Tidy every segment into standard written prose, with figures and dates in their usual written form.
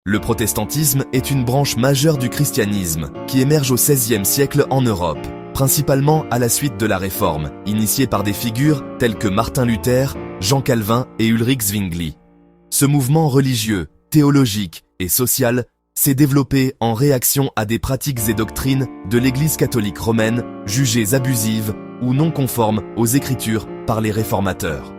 Le protestantisme est une branche majeure du christianisme qui émerge au XVIe siècle en Europe, principalement à la suite de la Réforme, initiée par des figures telles que Martin Luther, Jean Calvin et Ulrich Zwingli. Ce mouvement religieux, théologique et social s'est développé en réaction à des pratiques et doctrines de l'Église catholique romaine jugées abusives ou non conformes aux Écritures par les réformateurs.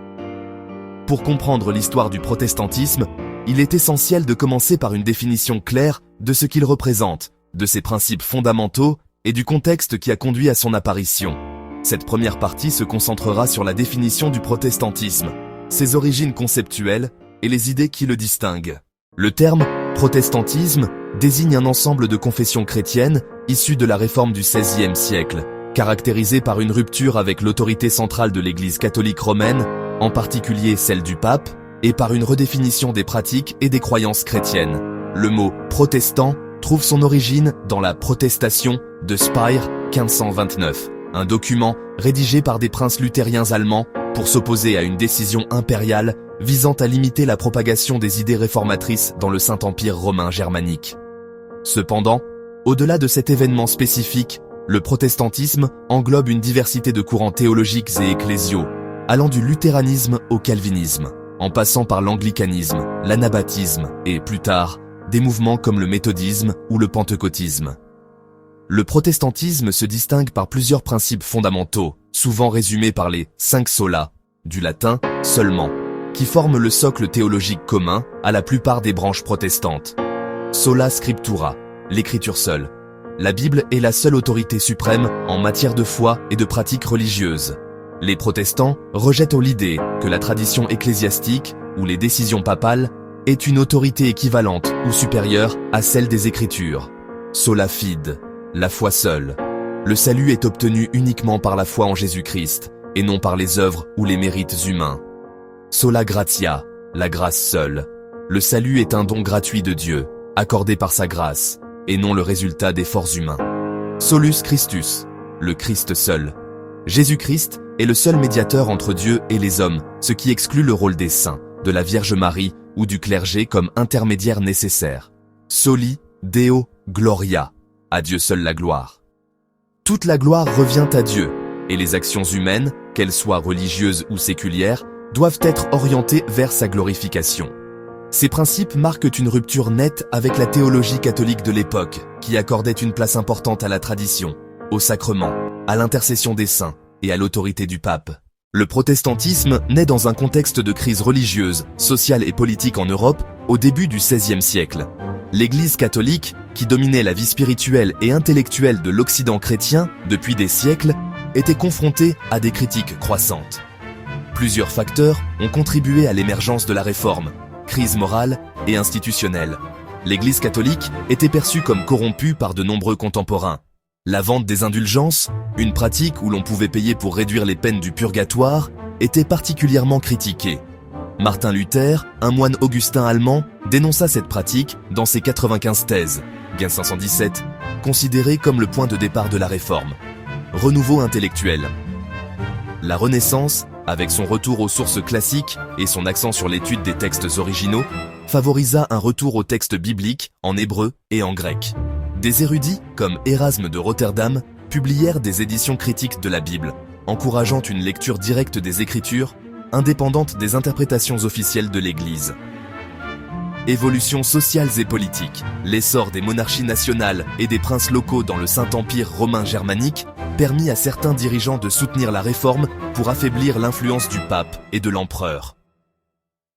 Pour comprendre l'histoire du protestantisme, il est essentiel de commencer par une définition claire de ce qu'il représente, de ses principes fondamentaux et du contexte qui a conduit à son apparition. Cette première partie se concentrera sur la définition du protestantisme, ses origines conceptuelles et les idées qui le distinguent. Le terme « protestantisme » désigne un ensemble de confessions chrétiennes issues de la Réforme du XVIe siècle, caractérisée par une rupture avec l'autorité centrale de l'Église catholique romaine, en particulier celle du pape, et par une redéfinition des pratiques et des croyances chrétiennes. Le mot « protestant » trouve son origine dans la protestation de Speyer 1529, un document rédigé par des princes luthériens allemands pour s'opposer à une décision impériale visant à limiter la propagation des idées réformatrices dans le Saint-Empire romain germanique. Cependant, au-delà de cet événement spécifique, le protestantisme englobe une diversité de courants théologiques et ecclésiaux, allant du luthéranisme au calvinisme, en passant par l'anglicanisme, l'anabaptisme et, plus tard, des mouvements comme le méthodisme ou le pentecôtisme. Le protestantisme se distingue par plusieurs principes fondamentaux, souvent résumés par les 5 sola, du latin « seulement », qui forment le socle théologique commun à la plupart des branches protestantes. Sola scriptura, l'écriture seule. La Bible est la seule autorité suprême en matière de foi et de pratiques religieuses. Les protestants rejettent l'idée que la tradition ecclésiastique ou les décisions papales est une autorité équivalente ou supérieure à celle des Écritures. Sola fide, la foi seule. Le salut est obtenu uniquement par la foi en Jésus-Christ et non par les œuvres ou les mérites humains. Sola gratia, la grâce seule. Le salut est un don gratuit de Dieu, accordé par sa grâce, et non le résultat d'efforts humains. Solus Christus, le Christ seul. Jésus-Christ est le seul médiateur entre Dieu et les hommes, ce qui exclut le rôle des saints, de la Vierge Marie ou du clergé comme intermédiaire nécessaire. Soli Deo Gloria, à Dieu seul la gloire. Toute la gloire revient à Dieu, et les actions humaines, qu'elles soient religieuses ou séculières, doivent être orientées vers sa glorification. Ces principes marquent une rupture nette avec la théologie catholique de l'époque, qui accordait une place importante à la tradition, au sacrement, à l'intercession des saints et à l'autorité du pape. Le protestantisme naît dans un contexte de crise religieuse, sociale et politique en Europe au début du XVIe siècle. L'Église catholique, qui dominait la vie spirituelle et intellectuelle de l'Occident chrétien depuis des siècles, était confrontée à des critiques croissantes. Plusieurs facteurs ont contribué à l'émergence de la Réforme, crise morale et institutionnelle. L'Église catholique était perçue comme corrompue par de nombreux contemporains. La vente des indulgences, une pratique où l'on pouvait payer pour réduire les peines du purgatoire, était particulièrement critiquée. Martin Luther, un moine augustin allemand, dénonça cette pratique dans ses 95 thèses, 1517, considérées comme le point de départ de la Réforme. Renouveau intellectuel. La Renaissance, avec son retour aux sources classiques et son accent sur l'étude des textes originaux, favorisa un retour aux textes bibliques en hébreu et en grec. Des érudits, comme Érasme de Rotterdam, publièrent des éditions critiques de la Bible, encourageant une lecture directe des Écritures, indépendante des interprétations officielles de l'Église. Évolutions sociales et politiques. L'essor des monarchies nationales et des princes locaux dans le Saint-Empire romain germanique permit à certains dirigeants de soutenir la Réforme pour affaiblir l'influence du pape et de l'empereur.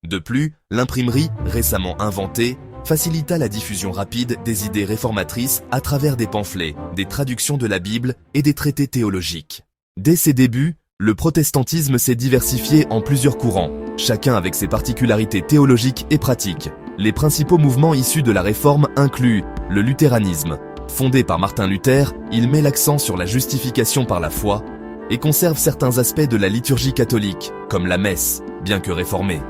De plus, l'imprimerie, récemment inventée, facilita la diffusion rapide des idées réformatrices à travers des pamphlets, des traductions de la Bible et des traités théologiques. Dès ses débuts, le protestantisme s'est diversifié en plusieurs courants, chacun avec ses particularités théologiques et pratiques. Les principaux mouvements issus de la Réforme incluent le luthéranisme. Fondé par Martin Luther, il met l'accent sur la justification par la foi et conserve certains aspects de la liturgie catholique, comme la messe, bien que réformée.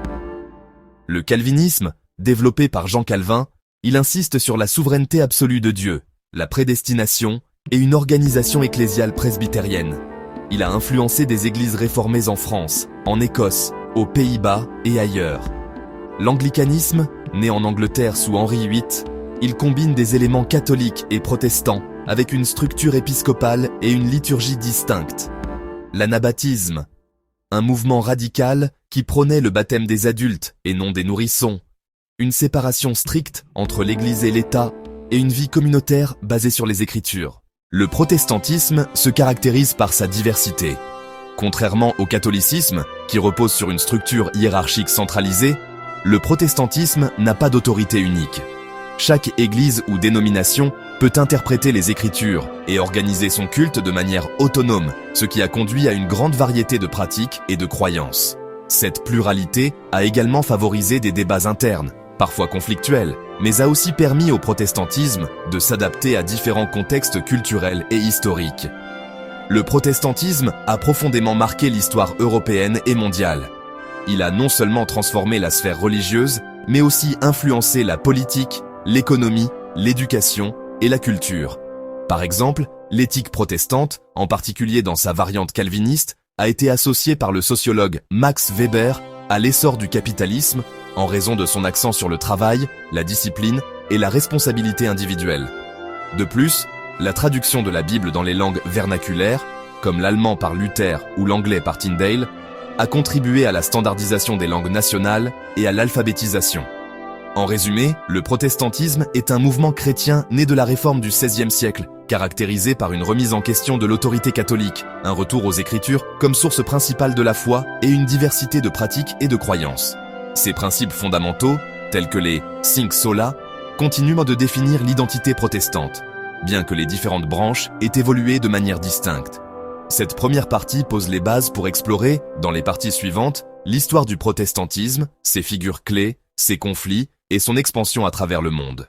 Le calvinisme, développé par Jean Calvin, il insiste sur la souveraineté absolue de Dieu, la prédestination et une organisation ecclésiale presbytérienne. Il a influencé des églises réformées en France, en Écosse, aux Pays-Bas et ailleurs. L'anglicanisme, né en Angleterre sous Henri VIII, il combine des éléments catholiques et protestants avec une structure épiscopale et une liturgie distincte. L'anabaptisme, un mouvement radical qui prônait le baptême des adultes et non des nourrissons, une séparation stricte entre l'Église et l'État et une vie communautaire basée sur les Écritures. Le protestantisme se caractérise par sa diversité. Contrairement au catholicisme, qui repose sur une structure hiérarchique centralisée, le protestantisme n'a pas d'autorité unique. Chaque église ou dénomination peut interpréter les Écritures et organiser son culte de manière autonome, ce qui a conduit à une grande variété de pratiques et de croyances. Cette pluralité a également favorisé des débats internes, parfois conflictuels, mais a aussi permis au protestantisme de s'adapter à différents contextes culturels et historiques. Le protestantisme a profondément marqué l'histoire européenne et mondiale. Il a non seulement transformé la sphère religieuse, mais aussi influencé la politique, l'économie, l'éducation et la culture. Par exemple, l'éthique protestante, en particulier dans sa variante calviniste, a été associée par le sociologue Max Weber à l'essor du capitalisme en raison de son accent sur le travail, la discipline et la responsabilité individuelle. De plus, la traduction de la Bible dans les langues vernaculaires, comme l'allemand par Luther ou l'anglais par Tyndale, a contribué à la standardisation des langues nationales et à l'alphabétisation. En résumé, le protestantisme est un mouvement chrétien né de la réforme du XVIe siècle, caractérisé par une remise en question de l'autorité catholique, un retour aux Écritures comme source principale de la foi et une diversité de pratiques et de croyances. Ces principes fondamentaux, tels que les cinq sola, continuent de définir l'identité protestante, bien que les différentes branches aient évolué de manière distincte. Cette première partie pose les bases pour explorer, dans les parties suivantes, l'histoire du protestantisme, ses figures clés, ses conflits et son expansion à travers le monde.